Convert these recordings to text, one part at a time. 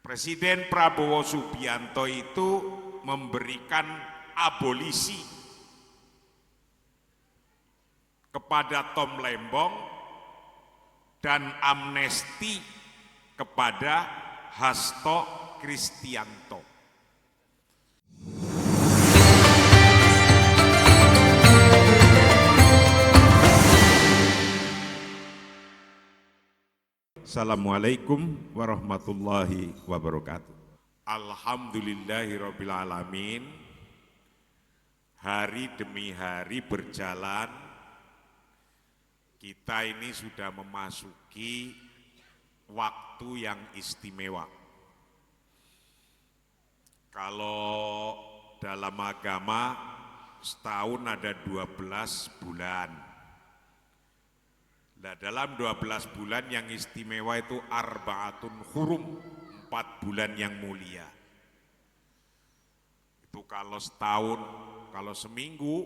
Presiden Prabowo Subianto itu memberikan abolisi kepada Tom Lembong dan amnesti kepada Hasto Kristianto. Assalamualaikum warahmatullahi wabarakatuh. Alhamdulillahirabbil alamin. Hari demi hari berjalan, kita ini sudah memasuki waktu yang istimewa. Kalau dalam agama setahun ada 12 bulan. Nah, dalam 12 bulan yang istimewa itu Arba'atun Hurum, 4 bulan yang mulia. Itu kalau setahun, kalau seminggu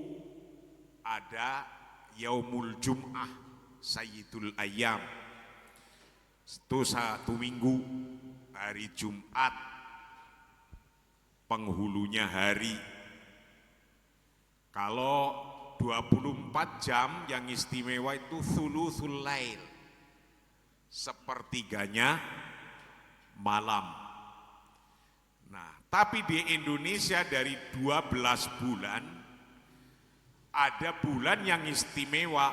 ada Yaumul Jum'ah, Sayyidul Ayyam. Itu 1 minggu, hari Jumat, penghulunya hari. Kalau 24 jam yang istimewa itu Thuluthul Lail, sepertiganya malam. Nah, tapi di Indonesia dari 12 bulan, ada bulan yang istimewa,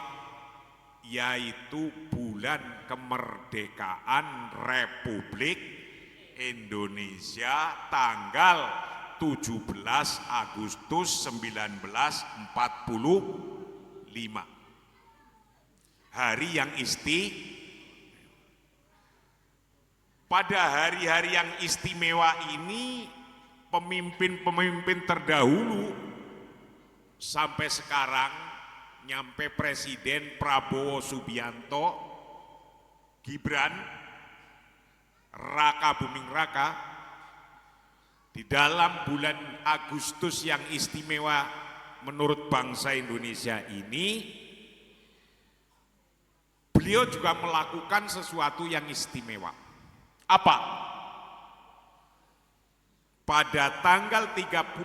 yaitu bulan kemerdekaan Republik Indonesia tanggal 17 Agustus 1945. Hari yang pada hari-hari yang istimewa ini, pemimpin-pemimpin terdahulu sampai sekarang nyampe Presiden Prabowo Subianto, Gibran, Raka Buming Raka, di dalam bulan Agustus yang istimewa menurut bangsa Indonesia ini, beliau juga melakukan sesuatu yang istimewa. Apa? Pada tanggal 31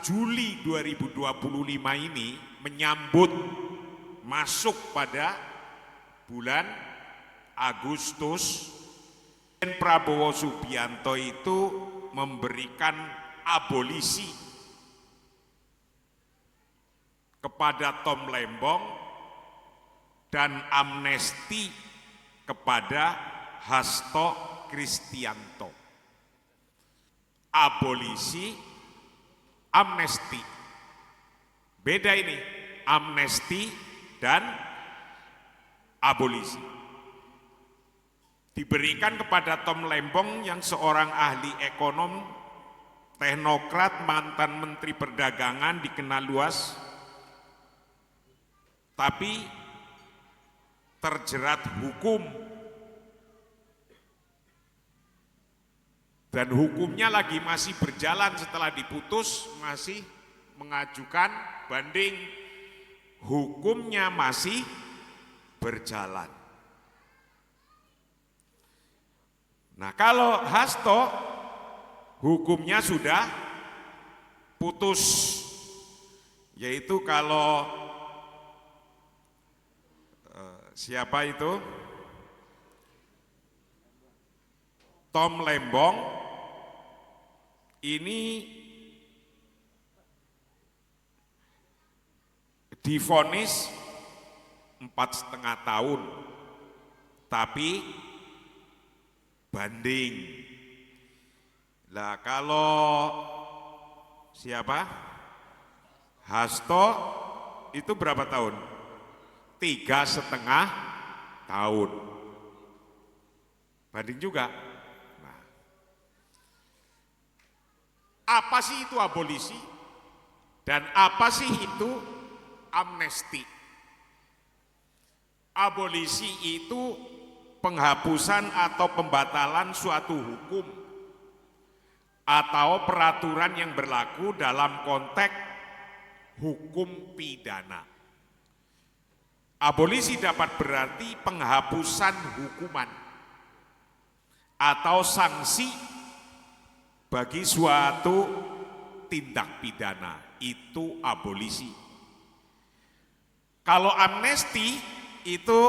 Juli 2025 ini menyambut masuk pada bulan Agustus, Prabowo Subianto itu memberikan abolisi kepada Tom Lembong dan amnesti kepada Hasto Kristianto. Abolisi, amnesti. Beda ini, amnesti dan abolisi. Diberikan kepada Tom Lembong yang seorang ahli ekonom, teknokrat, mantan Menteri Perdagangan, dikenal luas, tapi terjerat hukum. Dan hukumnya lagi masih berjalan, setelah diputus masih mengajukan banding. Hukumnya masih berjalan. Nah, kalau Hasto hukumnya sudah putus, yaitu kalau siapa itu? Tom Lembong ini divonis 4,5 tahun, tapi banding. Lah kalau siapa? Hasto itu berapa tahun? 3,5 tahun. Banding juga. Nah, apa sih itu abolisi? Dan apa sih itu amnesti? Abolisi itu penghapusan atau pembatalan suatu hukum atau peraturan yang berlaku dalam konteks hukum pidana. Abolisi dapat berarti penghapusan hukuman atau sanksi bagi suatu tindak pidana, itu abolisi. Kalau amnesti itu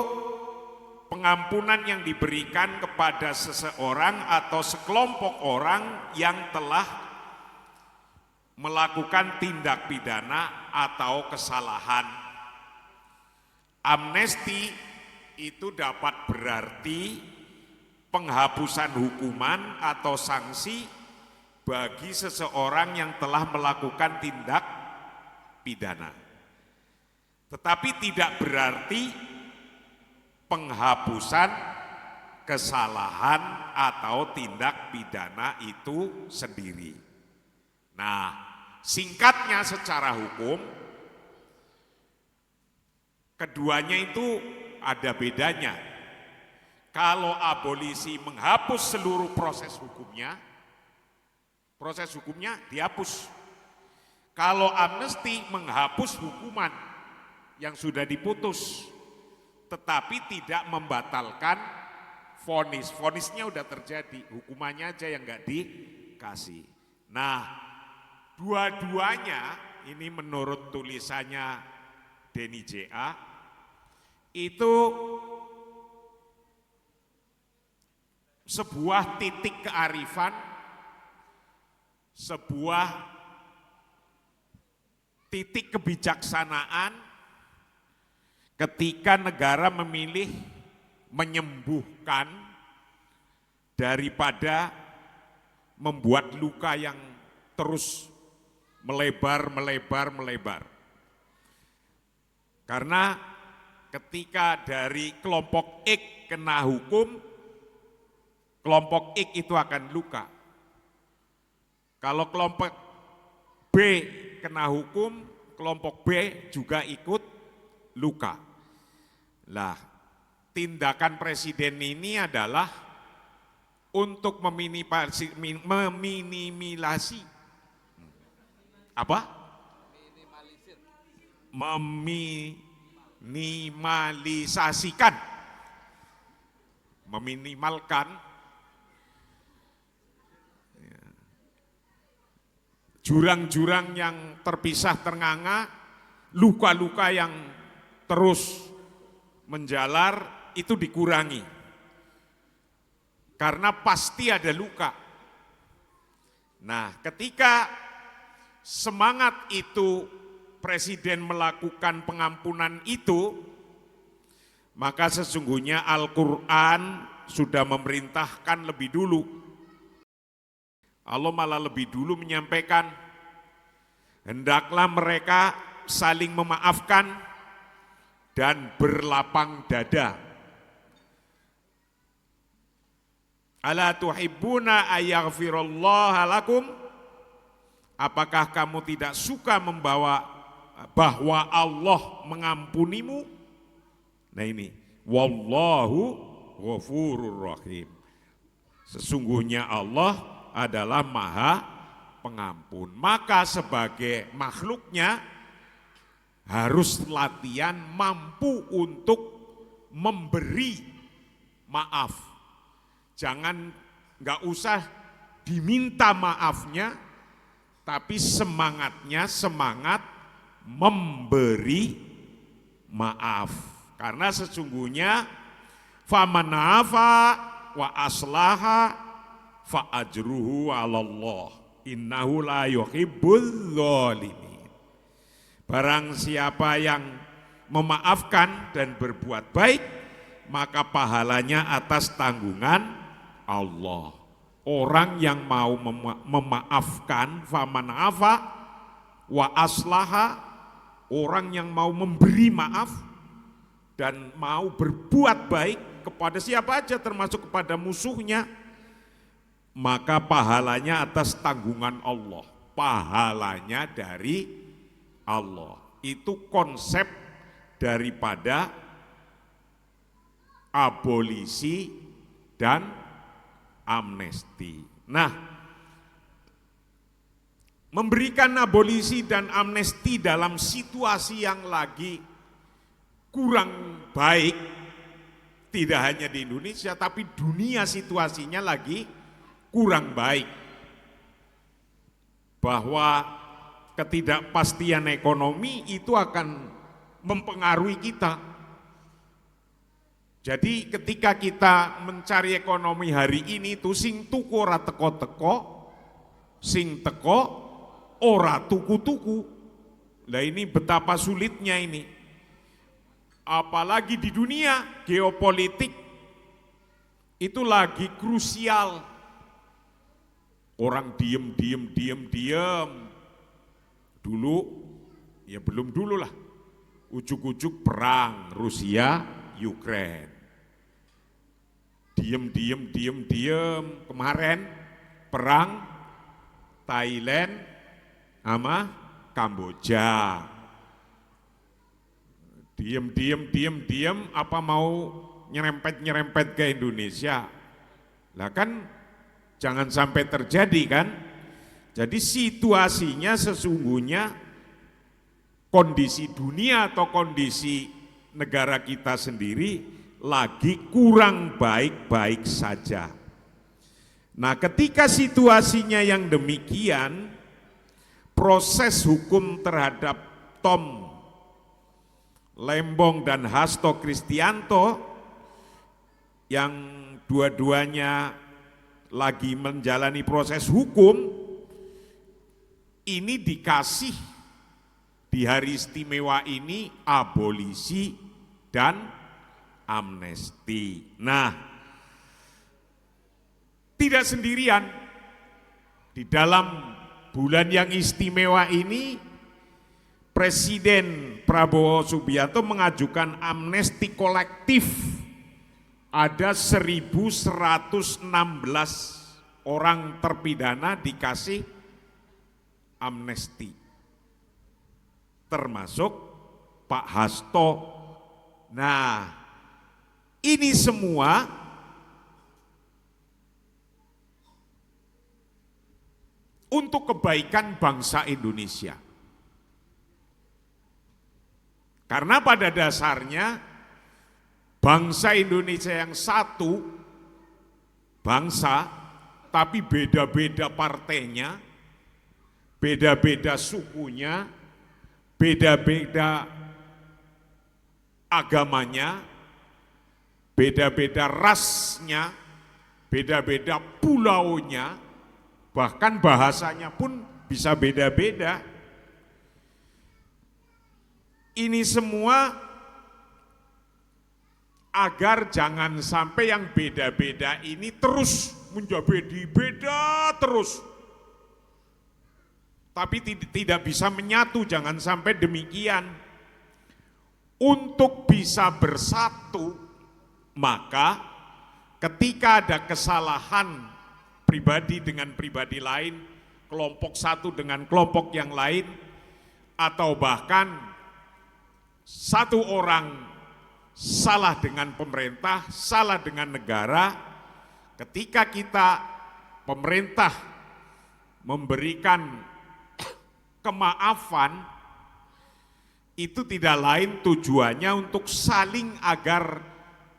pengampunan yang diberikan kepada seseorang atau sekelompok orang yang telah melakukan tindak pidana atau kesalahan. Amnesti itu dapat berarti penghapusan hukuman atau sanksi bagi seseorang yang telah melakukan tindak pidana. Tetapi tidak berarti penghapusan kesalahan atau tindak pidana itu sendiri. Nah, singkatnya secara hukum, keduanya itu ada bedanya. Kalau abolisi menghapus seluruh proses hukumnya dihapus. Kalau amnesti menghapus hukuman yang sudah diputus, tetapi tidak membatalkan vonis. Vonisnya udah terjadi, hukumannya aja yang nggak dikasih. Nah, dua-duanya ini menurut tulisannya Denny J.A. itu sebuah titik kearifan, sebuah titik kebijaksanaan ketika negara memilih menyembuhkan daripada membuat luka yang terus melebar. Karena ketika dari kelompok X kena hukum, kelompok X itu akan luka. Kalau kelompok B kena hukum, kelompok B juga ikut luka. Lah, tindakan presiden ini adalah untuk meminimalisasi apa? Meminimalkan jurang-jurang yang terpisah ternganga, luka-luka yang terus menjalar itu dikurangi. Karena pasti ada luka. Nah, ketika semangat itu presiden melakukan pengampunan itu, maka sesungguhnya Al-Quran sudah memerintahkan lebih dulu. Allah malah lebih dulu menyampaikan, hendaklah mereka saling memaafkan dan berlapang dada. Ala tuhibbuna ayaghfirallaha lakum? Apakah kamu tidak suka membawa bahwa Allah mengampunimu? Nah ini, wallahu ghafurur rahim. Sesungguhnya Allah adalah maha pengampun. Maka sebagai makhluknya harus latihan mampu untuk memberi maaf. Jangan, nggak usah diminta maafnya, tapi semangatnya semangat memberi maaf. Karena sesungguhnya faman afa wa aslaha fa ajruhu 'alallah innahu la yuhibbul dzalimin. Barang siapa yang memaafkan dan berbuat baik, maka pahalanya atas tanggungan Allah. Orang yang mau memaafkan, faman afa wa aslaha, orang yang mau memberi maaf dan mau berbuat baik kepada siapa aja termasuk kepada musuhnya, maka pahalanya atas tanggungan Allah. Pahalanya dari Allah. Itu konsep daripada abolisi dan amnesti. Nah, memberikan abolisi dan amnesti dalam situasi yang lagi kurang baik, tidak hanya di Indonesia, tapi dunia situasinya lagi kurang baik. bahwa ketidakpastian ekonomi itu akan mempengaruhi kita. Jadi ketika kita mencari ekonomi hari ini tuh sing tuku ora teko-teko, sing teko ora tuku-tuku. Nah ini betapa sulitnya ini. Apalagi di dunia geopolitik itu lagi krusial. Orang diem. Dulu, ya belum dulu lah. Ujuk-ujuk perang Rusia, Ukraine. Diem. Kemarin perang Thailand sama Kamboja. Diem, apa mau nyerempet ke Indonesia. Lah kan jangan sampai terjadi kan. Jadi situasinya sesungguhnya kondisi dunia atau kondisi negara kita sendiri lagi kurang baik-baik saja. Nah, ketika situasinya yang demikian, proses hukum terhadap Tom Lembong dan Hasto Kristianto yang dua-duanya lagi menjalani proses hukum, ini dikasih di hari istimewa ini abolisi dan amnesti. Nah, tidak sendirian di dalam bulan yang istimewa ini Presiden Prabowo Subianto mengajukan amnesti kolektif. Ada 1.116 orang terpidana dikasih amnesti, termasuk Pak Hasto. Nah, ini semua untuk kebaikan bangsa Indonesia. Karena pada dasarnya bangsa Indonesia yang satu, bangsa, tapi beda-beda partainya, beda-beda sukunya, beda-beda agamanya, beda-beda rasnya, beda-beda pulaunya, bahkan bahasanya pun bisa beda-beda. Ini semua agar jangan sampai yang beda-beda ini terus menjadi beda terus. Tapi tidak bisa menyatu, jangan sampai demikian. Untuk bisa bersatu, maka ketika ada kesalahan pribadi dengan pribadi lain, kelompok satu dengan kelompok yang lain, atau bahkan satu orang salah dengan pemerintah, salah dengan negara, ketika pemerintah memberikan kemaafan, itu tidak lain tujuannya untuk saling agar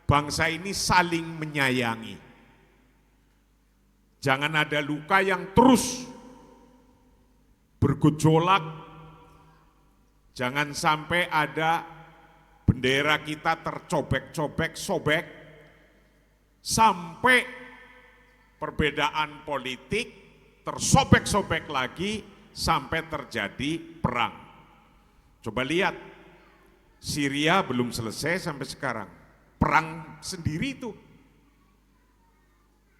bangsa ini saling menyayangi. Jangan ada luka yang terus bergejolak. Jangan sampai ada bendera kita tercobek-cobek, sobek, sampai perbedaan politik tersobek-sobek lagi sampai terjadi perang. Coba lihat, Syria belum selesai sampai sekarang, perang sendiri itu,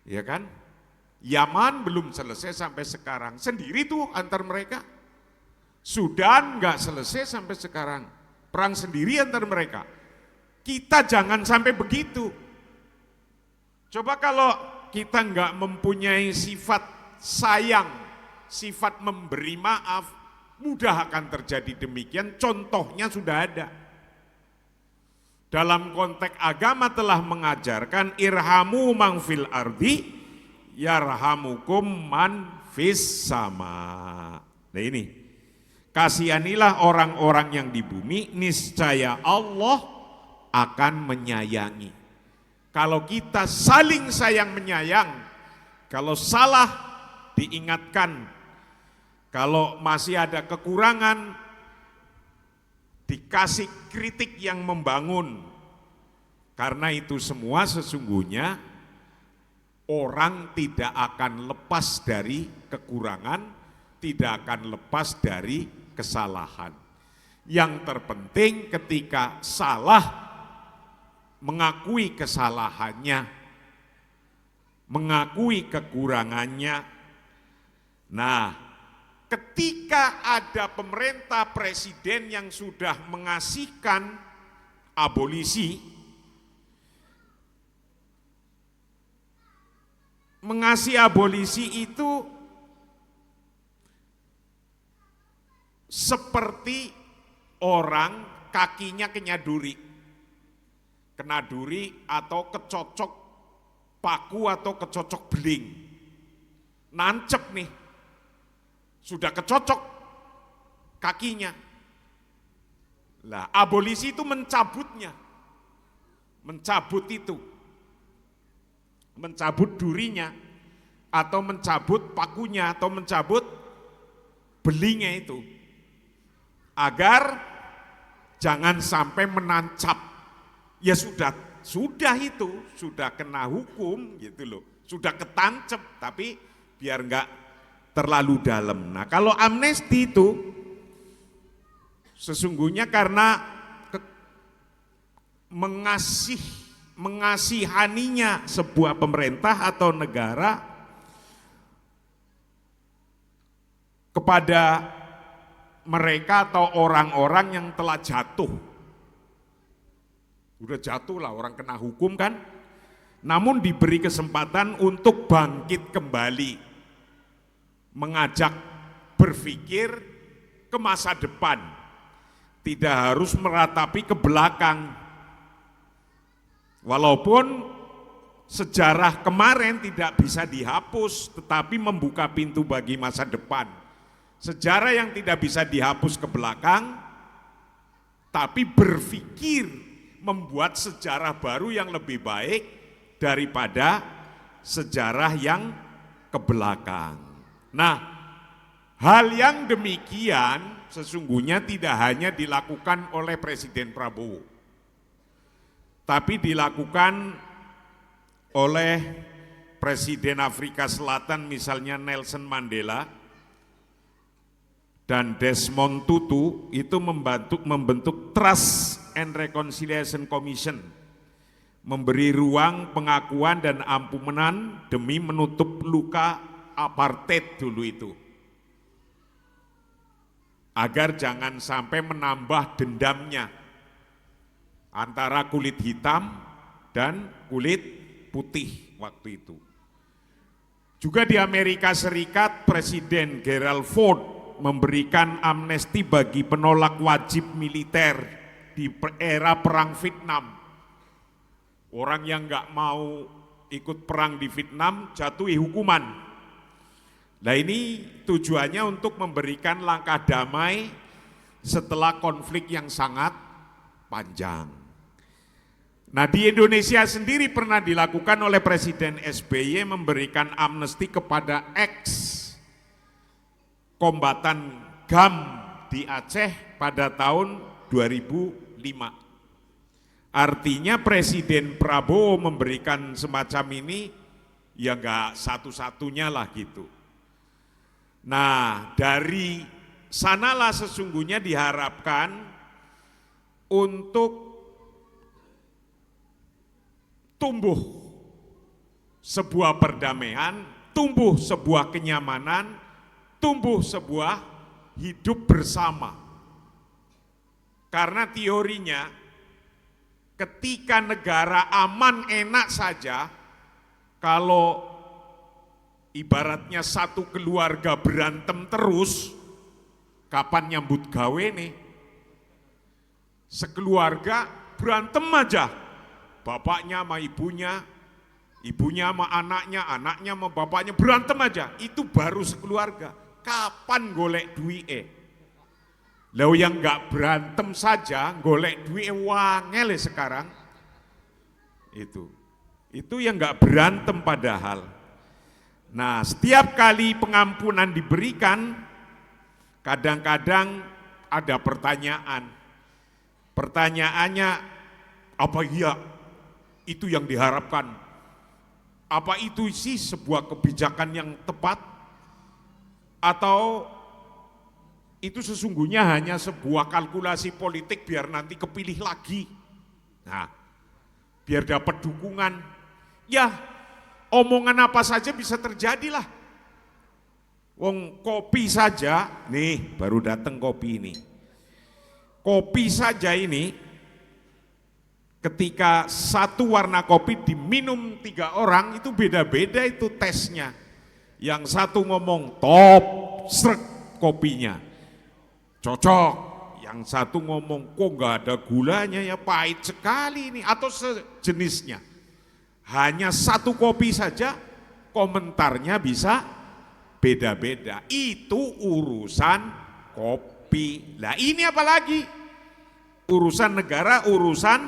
ya kan? Yaman belum selesai sampai sekarang, sendiri tuh antar mereka. Sudan nggak selesai sampai sekarang, perang sendiri antar mereka. Kita jangan sampai begitu. Coba kalau kita nggak mempunyai sifat sayang, sifat memberi maaf, mudah akan terjadi demikian. Contohnya sudah ada. Dalam konteks agama telah mengajarkan irhamu man fil ardi yarhamukum man fis sama. Nah ini, kasihanilah orang-orang yang di bumi, niscaya Allah akan menyayangi. Kalau kita saling sayang menyayang, kalau salah diingatkan, Kalau masih ada kekurangan, dikasih kritik yang membangun. Karena itu semua sesungguhnya orang tidak akan lepas dari kekurangan, tidak akan lepas dari kesalahan. Yang terpenting ketika salah, mengakui kesalahannya, mengakui kekurangannya. Nah, ketika ada pemerintah presiden yang sudah mengasihkan abolisi, mengasih abolisi itu seperti orang kakinya kena duri atau kecocok paku atau kecocok beling, nancep nih, sudah kecocok kakinya. Lah, abolisi itu mencabutnya, mencabut itu, mencabut durinya, atau mencabut pakunya, atau mencabut belingnya itu, agar jangan sampai menancap. Ya sudah itu, sudah kena hukum gitu loh, sudah ketancep, tapi biar enggak terlalu dalam. Nah, kalau amnesti itu sesungguhnya karena mengasihaninya sebuah pemerintah atau negara kepada mereka atau orang-orang yang telah jatuh. Udah jatuh lah, orang kena hukum kan, namun diberi kesempatan untuk bangkit kembali, mengajak berpikir ke masa depan, tidak harus meratapi ke belakang. Walaupun sejarah kemarin tidak bisa dihapus, tetapi membuka pintu bagi masa depan. Sejarah yang tidak bisa dihapus ke belakang, tapi berpikir membuat sejarah baru yang lebih baik daripada sejarah yang ke belakang. Nah, hal yang demikian sesungguhnya tidak hanya dilakukan oleh Presiden Prabowo, tapi dilakukan oleh Presiden Afrika Selatan misalnya Nelson Mandela dan Desmond Tutu, itu membentuk Trust and Reconciliation Commission, memberi ruang pengakuan dan ampunan demi menutup luka apartheid dulu itu, agar jangan sampai menambah dendamnya antara kulit hitam dan kulit putih waktu itu. Juga di Amerika Serikat, Presiden Gerald Ford memberikan amnesti bagi penolak wajib militer di era perang Vietnam. Orang yang nggak mau ikut perang di Vietnam jatuhi hukuman. Nah, ini tujuannya untuk memberikan langkah damai setelah konflik yang sangat panjang. Nah, di Indonesia sendiri pernah dilakukan oleh Presiden SBY memberikan amnesti kepada kombatan GAM di Aceh pada tahun 2005. Artinya Presiden Prabowo memberikan semacam ini ya enggak satu-satunya lah gitu. Nah, dari sanalah sesungguhnya diharapkan untuk tumbuh sebuah perdamaian, tumbuh sebuah kenyamanan, tumbuh sebuah hidup bersama. Karena teorinya ketika negara aman enak saja, kalau ibaratnya satu keluarga berantem terus, kapan nyambut gawe nih? Sekeluarga berantem aja, bapaknya sama ibunya, ibunya sama anaknya, anaknya sama bapaknya berantem aja, itu baru sekeluarga. Kapan golek duit? Lalu yang nggak berantem saja, golek duit wangel sekarang. Itu yang nggak berantem padahal. Nah, setiap kali pengampunan diberikan, Kadang-kadang ada pertanyaan. Pertanyaannya, apa iya itu yang diharapkan? Apa itu sih sebuah kebijakan yang tepat? Atau itu sesungguhnya hanya sebuah kalkulasi politik biar nanti kepilih lagi? Nah, biar dapat dukungan. Ya, omongan apa saja bisa terjadi lah. Wong kopi saja, nih baru datang kopi ini. Kopi saja ini, ketika satu warna kopi diminum 3 orang, itu beda-beda itu tesnya. Yang satu ngomong top, srek kopinya, cocok. Yang satu ngomong kok nggak ada gulanya ya, pahit sekali ini, atau sejenisnya. Hanya satu kopi saja, komentarnya bisa beda-beda. Itu urusan kopi. Lah ini apalagi urusan negara, urusan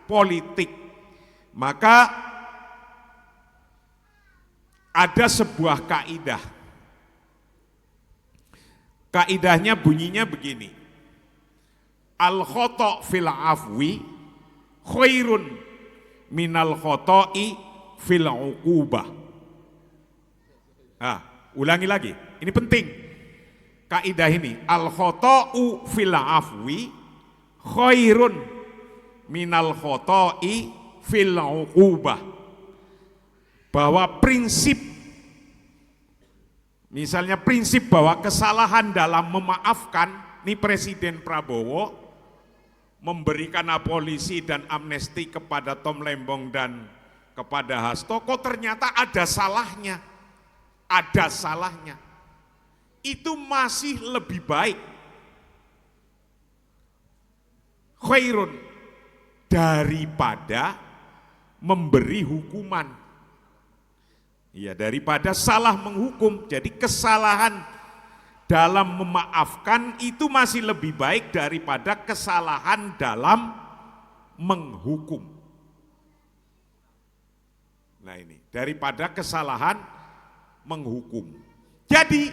politik. Maka ada sebuah kaidah. Kaidahnya bunyinya begini. Al-khata' fil afwi khairun minal khata'i fil uqubah. Ulangi lagi, ini penting. Kaidah ini, al-khata'u fil afwi khairun minal khata'i fil uqubah. Bahwa prinsip, misalnya prinsip bahwa kesalahan dalam memaafkan, ini Presiden Prabowo memberikan abolisi dan amnesti kepada Tom Lembong dan kepada Hasto, kok ternyata ada salahnya. Ada salahnya. Itu masih lebih baik, khairun, daripada memberi hukuman. Ya, daripada salah menghukum. Jadi kesalahan dalam memaafkan itu masih lebih baik daripada kesalahan dalam menghukum. Nah ini, daripada kesalahan menghukum. Jadi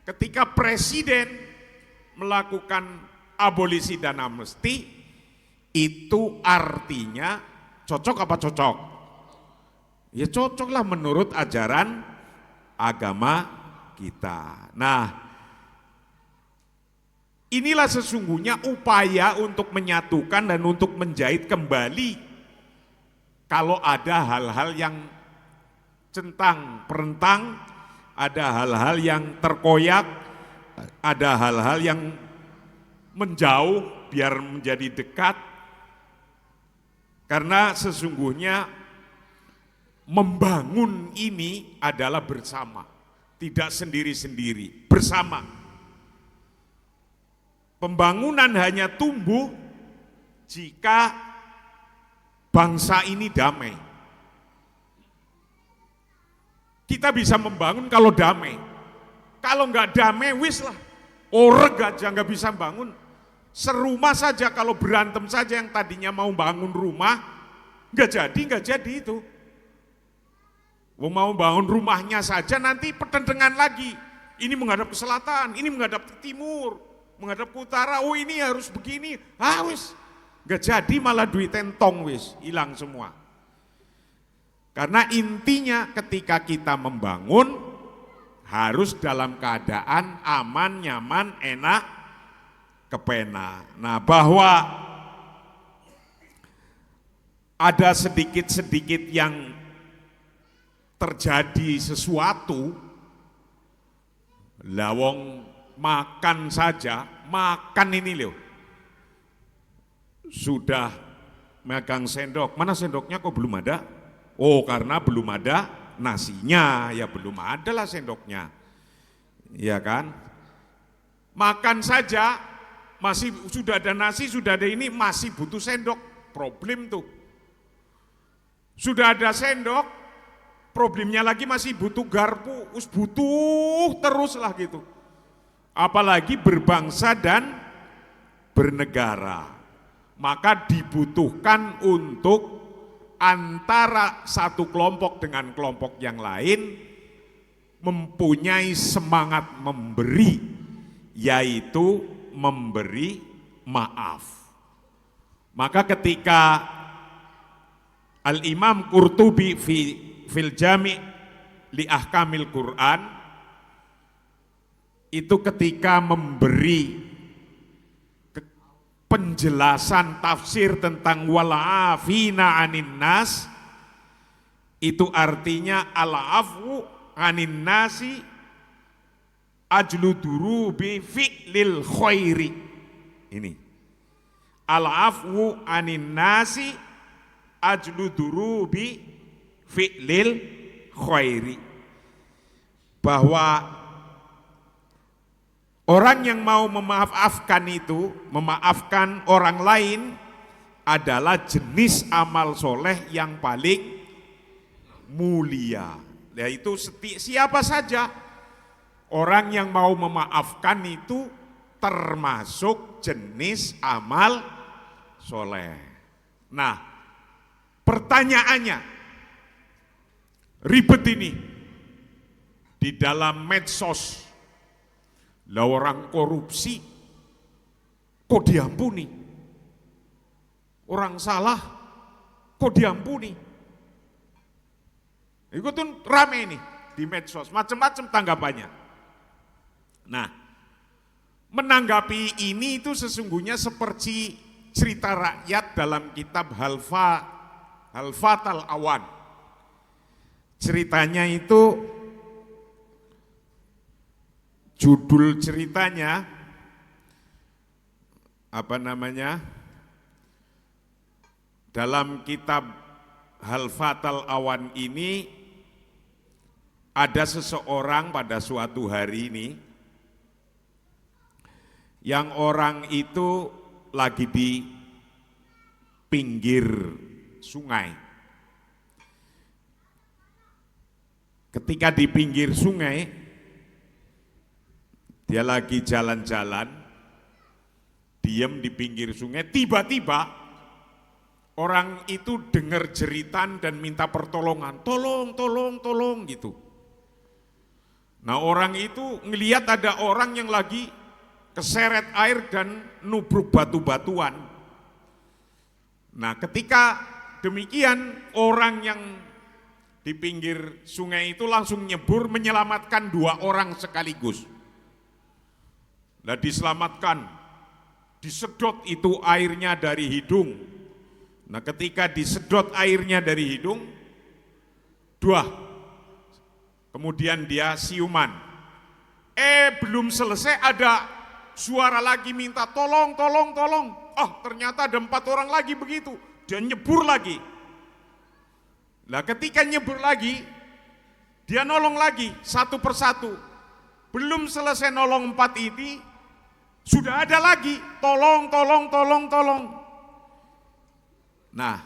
ketika presiden melakukan abolisi dan amnesti, itu artinya cocok apa cocok? Ya cocoklah menurut ajaran agama kita. Nah, inilah sesungguhnya upaya untuk menyatukan dan untuk menjahit kembali kalau ada hal-hal yang centang perentang, ada hal-hal yang terkoyak, ada hal-hal yang menjauh biar menjadi dekat. Karena sesungguhnya membangun ini adalah bersama, tidak sendiri-sendiri, bersama. Pembangunan hanya tumbuh jika bangsa ini damai. Kita bisa membangun kalau damai. Kalau nggak damai, wis lah. Oreg aja nggak bisa bangun. Serumah saja kalau berantem saja, yang tadinya mau bangun rumah, nggak jadi itu. Mau bangun rumahnya saja nanti pertentangan lagi. Ini menghadap ke selatan, ini menghadap ke timur, menghadap ke utara. Oh ini harus begini. Wis nggak jadi, malah duit entong wis hilang semua. Karena intinya ketika kita membangun harus dalam keadaan aman, nyaman, enak, kepena. Nah, bahwa ada sedikit-sedikit yang terjadi sesuatu, lawong makan saja, makan ini loh, sudah megang sendok, mana sendoknya kok belum ada? Oh karena belum ada nasinya, ya belum ada lah sendoknya, ya kan? Makan saja, masih sudah ada nasi, sudah ada ini, masih butuh sendok, problem tuh. Sudah ada sendok, problemnya lagi masih butuh garpu, butuh terus lah gitu. Apalagi berbangsa dan bernegara, maka dibutuhkan untuk antara satu kelompok dengan kelompok yang lain mempunyai semangat memberi yaitu memberi maaf. Maka ketika Al-Imam Qurtubi fil Jami' li Ahkamil Quran itu ketika memberi penjelasan tafsir tentang wal'afina anin nas, itu artinya al-afwu anin nasi ajlu durubi fi'lil khairi. Ini al-afwu anin nasi ajlu durubi fi'lil khairi, bahwa orang yang mau memaafkan itu, memaafkan orang lain adalah jenis amal soleh yang paling mulia. Yaitu siapa saja orang yang mau memaafkan itu termasuk jenis amal soleh. Nah, pertanyaannya, ribet ini di dalam medsos. Lah orang korupsi kok diampuni? Orang salah kok diampuni? Itu tuh rame nih di medsos, macam-macam tanggapannya. Nah, menanggapi ini itu sesungguhnya seperti cerita rakyat dalam kitab Halfatal Awan. Ceritanya itu, judul ceritanya dalam kitab Halfatal Awan ini ada seseorang pada suatu hari ini yang orang itu lagi di pinggir sungai. Ketika di pinggir sungai, dia lagi jalan-jalan, diam di pinggir sungai, tiba-tiba orang itu dengar jeritan dan minta pertolongan, tolong gitu. Nah, orang itu ngelihat ada orang yang lagi keseret air dan nubruk batu-batuan. Nah, ketika demikian, orang yang di pinggir sungai itu langsung nyebur menyelamatkan 2 orang sekaligus. Nah, diselamatkan, disedot itu airnya dari hidung. Nah, ketika disedot airnya dari hidung, kemudian dia siuman. Belum selesai ada suara lagi minta tolong. Ternyata ada 4 orang lagi begitu. Dia nyebur lagi. Nah, ketika nyebur lagi, dia nolong lagi satu persatu. Belum selesai nolong 4 ini, sudah ada lagi, tolong. Nah,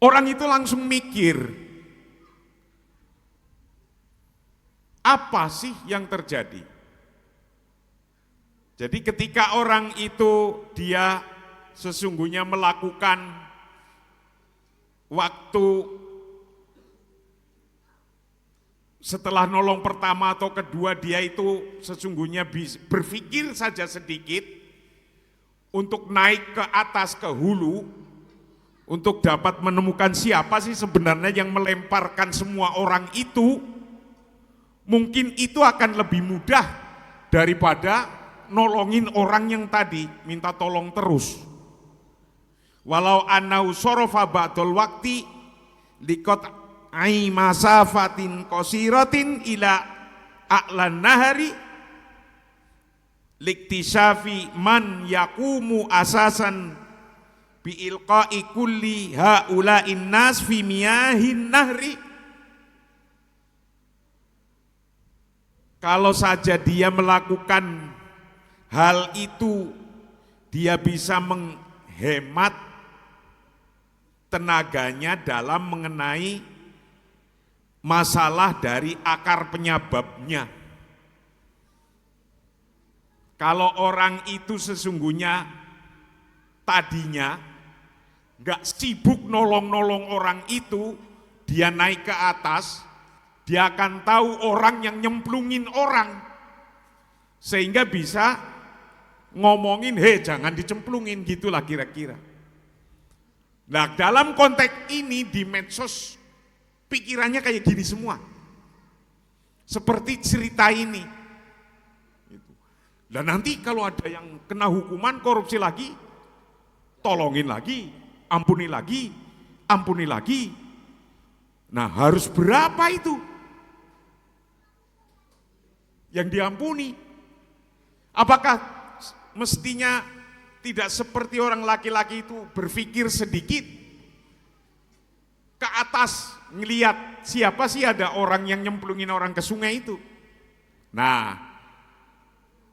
orang itu langsung mikir, apa sih yang terjadi? Jadi ketika orang itu dia sesungguhnya melakukan waktu setelah nolong pertama atau kedua, dia itu sesungguhnya berpikir saja sedikit untuk naik ke atas, ke hulu, untuk dapat menemukan siapa sih sebenarnya yang melemparkan semua orang itu. Mungkin itu akan lebih mudah daripada nolongin orang yang tadi minta tolong terus. Walau annau sorofa ba'dul wakti likot ai masafatin qasiratin ila a'lan nahari liktishafi man yaqumu asasan bi ilqa'i kulli haula'in nas fi miyahin nahri. Kalau saja dia melakukan hal itu, dia bisa menghemat tenaganya dalam mengenai masalah dari akar penyebabnya. Kalau orang itu sesungguhnya tadinya nggak sibuk nolong-nolong orang itu, dia naik ke atas, Dia akan tahu orang yang nyemplungin orang, sehingga bisa ngomongin, jangan dicemplungin, gitulah kira-kira. Nah, dalam konteks ini di medsos, pikirannya kayak gini semua. Seperti cerita ini. Dan nanti kalau ada yang kena hukuman korupsi lagi, tolongin lagi, ampuni lagi, ampuni lagi. Nah, harus berapa itu yang diampuni? Apakah mestinya tidak seperti orang laki-laki itu berpikir sedikit ke atas, ngelihat siapa sih ada orang yang nyemplungin orang ke sungai itu? Nah,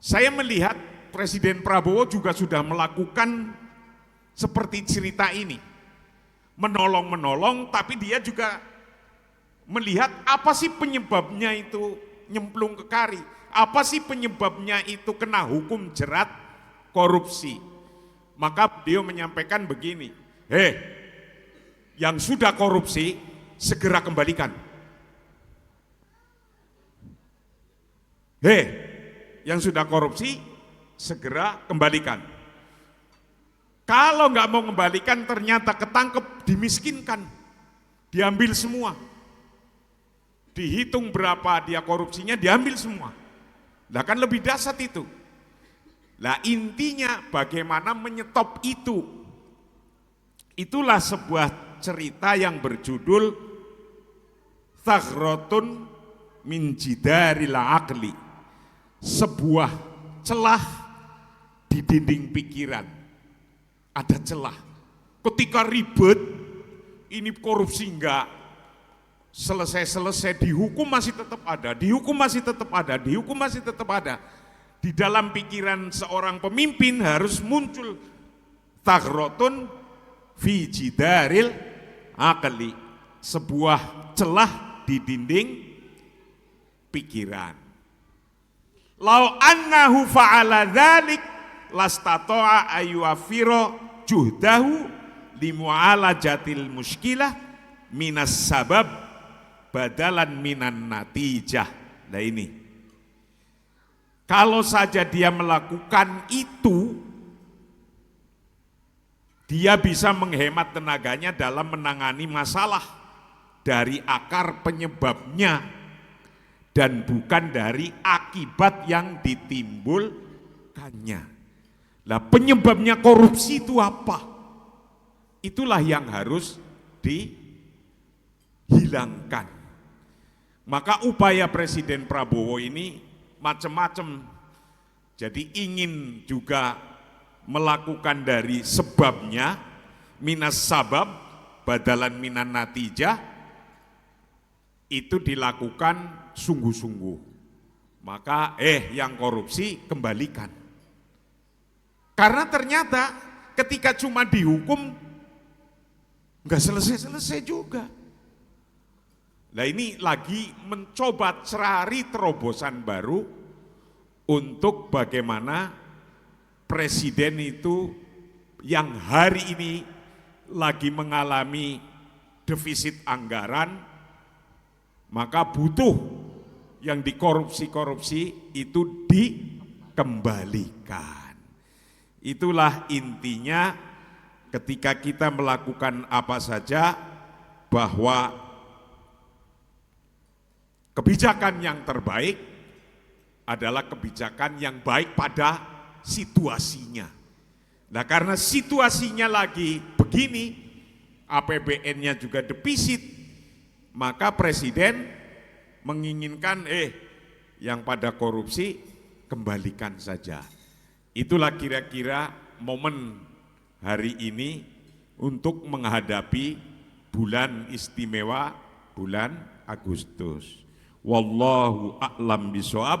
saya melihat Presiden Prabowo juga sudah melakukan seperti cerita ini. Menolong-menolong, tapi dia juga melihat apa sih penyebabnya itu nyemplung ke kali. Apa sih penyebabnya itu kena hukum jerat korupsi. Maka beliau menyampaikan begini, yang sudah korupsi segera kembalikan. Yang sudah korupsi segera kembalikan. Kalau nggak mau kembalikan ternyata ketangkep, dimiskinkan, diambil semua. Dihitung berapa dia korupsinya, diambil semua. Nah kan lebih dahsyat itu. Nah intinya bagaimana menyetop itu. Itulah sebuah cerita yang berjudul Thaghrotun min jidaril aqli. Sebuah celah di dinding pikiran. Ada celah. Ketika ribet, ini korupsi enggak selesai-selesai, dihukum masih tetap ada, dihukum masih tetap ada, dihukum masih tetap ada. Di dalam pikiran seorang pemimpin harus muncul taghrotun fi jidaril aqli, sebuah celah di dinding pikiran. Lau annahu fa'ala dzalik lastata'a ayyuafiro juhdahu limu'alajatil muskilah minas sabab badalan minan natijah. Nah ini, kalau saja dia melakukan itu, dia bisa menghemat tenaganya dalam menangani masalah dari akar penyebabnya dan bukan dari akibat yang ditimbulkannya. Nah, penyebabnya korupsi itu apa? Itulah yang harus dihilangkan. Maka upaya Presiden Prabowo ini macam-macam. Jadi ingin juga melakukan dari sebabnya, minas sabab badalan minan natijah, itu dilakukan sungguh-sungguh. Maka yang korupsi kembalikan. Karena ternyata ketika cuma dihukum enggak selesai-selesai juga. Nah ini lagi mencoba cari terobosan baru untuk bagaimana presiden itu yang hari ini lagi mengalami defisit anggaran, maka butuh yang dikorupsi-korupsi itu dikembalikan. Itulah intinya ketika kita melakukan apa saja, bahwa kebijakan yang terbaik adalah kebijakan yang baik pada situasinya. Nah karena situasinya lagi begini, APBN-nya juga defisit, maka presiden menginginkan yang pada korupsi kembalikan saja. Itulah kira-kira momen hari ini untuk menghadapi bulan istimewa, bulan Agustus. Wallahu a'lam bishawab,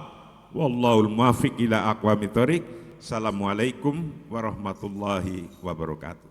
wallahul muwaffiq ila aqwamit thoriq. Assalamualaikum warahmatullahi wabarakatuh.